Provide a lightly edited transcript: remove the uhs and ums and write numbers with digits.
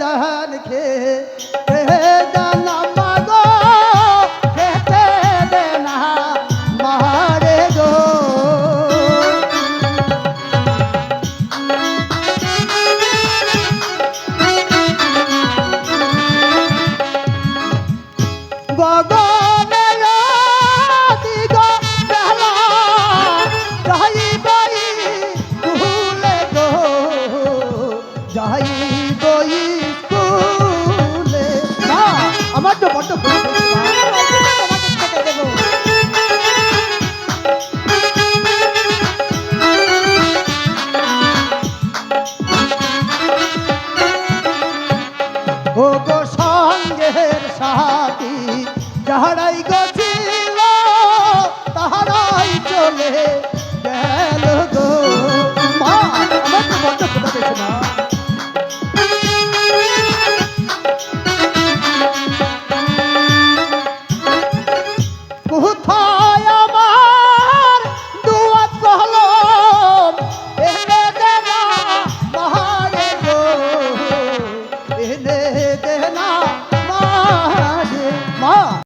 ধান খেতে জানা মাগো খেতে দে না মারে গো গগনের দিগ বেলা যাইবই স্কুলে গো যাইবই স্কুলে না আমার তো বড্ড ভুল হয়েছে তোমাকে খেতে দেবো ও গো সঙ্গের সাথী যাহারাই গো